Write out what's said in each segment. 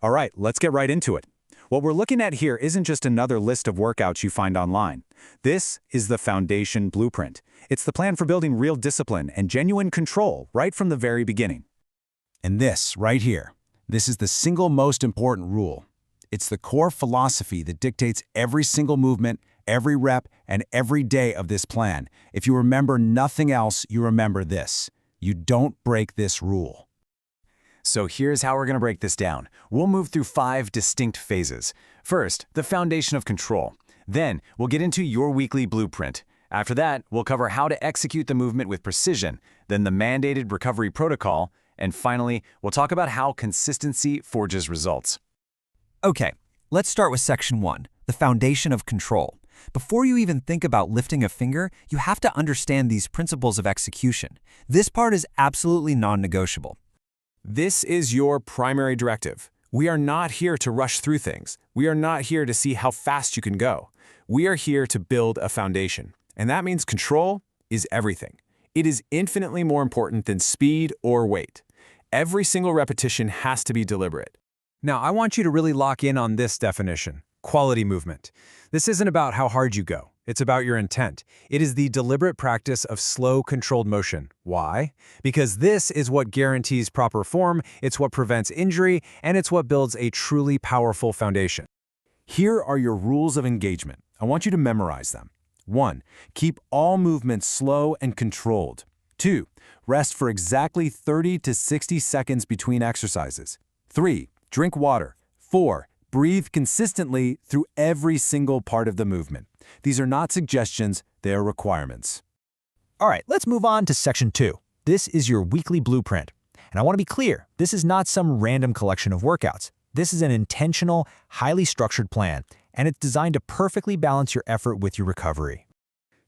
All right, let's get right into it. What we're looking at here isn't just another list of workouts you find online. This is the foundation blueprint. It's the plan for building real discipline and genuine control right from the very beginning. And this, right here, this is the single most important rule. It's the core philosophy that dictates every single movement, every rep, and every day of this plan. If you remember nothing else, you remember this. You don't break this rule. So here's how we're going to break this down. We'll move through 5 distinct phases. First, the foundation of control. Then, we'll get into your weekly blueprint. After that, we'll cover how to execute the movement with precision, then the mandated recovery protocol, and finally, we'll talk about how consistency forges results. Okay, let's start with Section 1, the foundation of control. Before you even think about lifting a finger, you have to understand these principles of execution. This part is absolutely non-negotiable. This is your primary directive. We are not here to rush through things. We are not here to see how fast you can go. We are here to build a foundation. And that means control is everything. It is infinitely more important than speed or weight. Every single repetition has to be deliberate. Now, I want you to really lock in on this definition, quality movement. This isn't about how hard you go. It's about your intent. It is the deliberate practice of slow, controlled motion. Why? Because this is what guarantees proper form, it's what prevents injury, and it's what builds a truly powerful foundation. Here are your rules of engagement. I want you to memorize them. 1. Keep all movements slow and controlled. 2. Rest for exactly 30 to 60 seconds between exercises. 3. Drink water. 4. Breathe consistently through every single part of the movement. These are not suggestions, they are requirements. All right, let's move on to Section 2. This is your weekly blueprint. And I want to be clear, this is not some random collection of workouts. This is an intentional, highly structured plan, and it's designed to perfectly balance your effort with your recovery.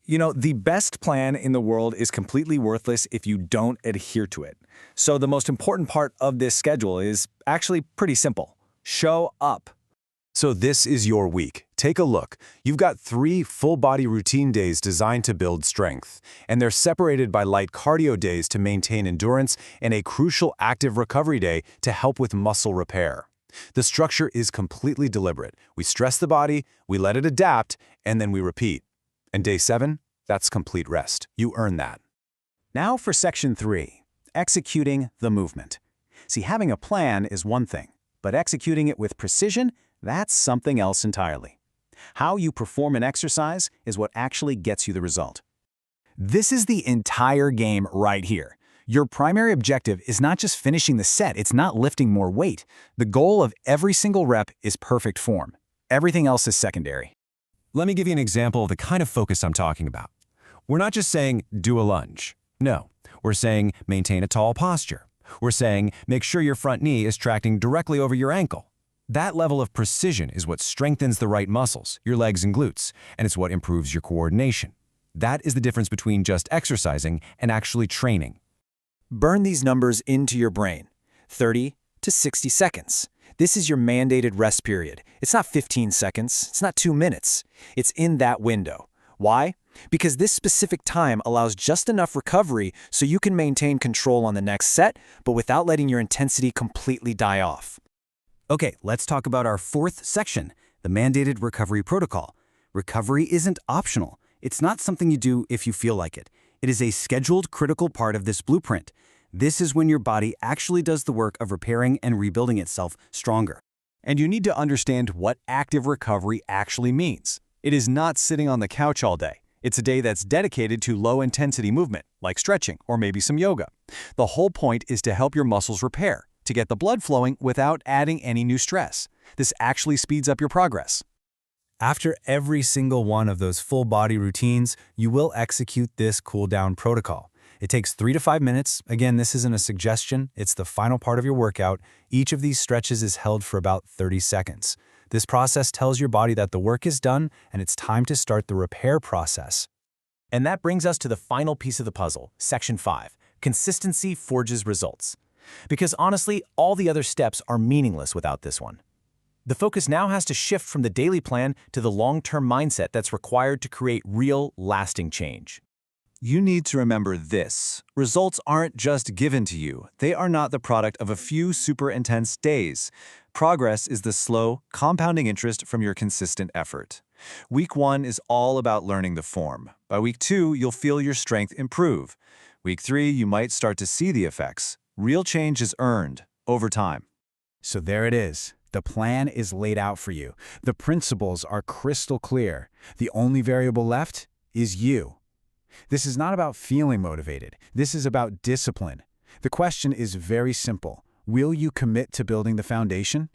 You know, the best plan in the world is completely worthless if you don't adhere to it. So the most important part of this schedule is actually pretty simple. Show up. So this is your week. Take a look. You've got 3 full-body routine days designed to build strength, and they're separated by light cardio days to maintain endurance and a crucial active recovery day to help with muscle repair. The structure is completely deliberate. We stress the body, we let it adapt, and then we repeat. And day 7, that's complete rest. You earn that. Now for Section 3, executing the movement. See, having a plan is one thing, but executing it with precision, that's something else entirely. How you perform an exercise is what actually gets you the result. This is the entire game right here. Your primary objective is not just finishing the set, it's not lifting more weight. The goal of every single rep is perfect form. Everything else is secondary. Let me give you an example of the kind of focus I'm talking about. We're not just saying, do a lunge. No, we're saying, maintain a tall posture. We're saying, make sure your front knee is tracting directly over your ankle. That level of precision is what strengthens the right muscles, your legs and glutes, and it's what improves your coordination. That is the difference between just exercising and actually training. Burn these numbers into your brain. 30 to 60 seconds. This is your mandated rest period. It's not 15 seconds. It's not 2 minutes. It's in that window. Why? Because this specific time allows just enough recovery so you can maintain control on the next set, but without letting your intensity completely die off. Okay, let's talk about our 4th section, the mandated recovery protocol. Recovery isn't optional. It's not something you do if you feel like it. It is a scheduled, critical part of this blueprint. This is when your body actually does the work of repairing and rebuilding itself stronger. And you need to understand what active recovery actually means. It is not sitting on the couch all day. It's a day that's dedicated to low-intensity movement, like stretching or maybe some yoga. The whole point is to help your muscles repair, to get the blood flowing without adding any new stress. This actually speeds up your progress. After every single one of those full-body routines, you will execute this cool-down protocol. It takes 3 to 5 minutes. Again, this isn't a suggestion. It's the final part of your workout. Each of these stretches is held for about 30 seconds. This process tells your body that the work is done and it's time to start the repair process. And that brings us to the final piece of the puzzle, Section 5. Consistency forges results. Because honestly, all the other steps are meaningless without this one. The focus now has to shift from the daily plan to the long-term mindset that's required to create real, lasting change. You need to remember this. Results aren't just given to you. They are not the product of a few super intense days. Progress is the slow, compounding interest from your consistent effort. Week 1 is all about learning the form. By week 2, you'll feel your strength improve. Week 3, you might start to see the effects. Real change is earned over time. So there it is. The plan is laid out for you. The principles are crystal clear. The only variable left is you. This is not about feeling motivated. This is about discipline. The question is very simple. Will you commit to building the foundation?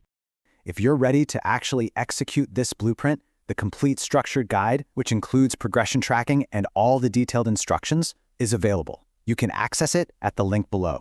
If you're ready to actually execute this blueprint, the complete structured guide, which includes progression tracking and all the detailed instructions, is available. You can access it at the link below.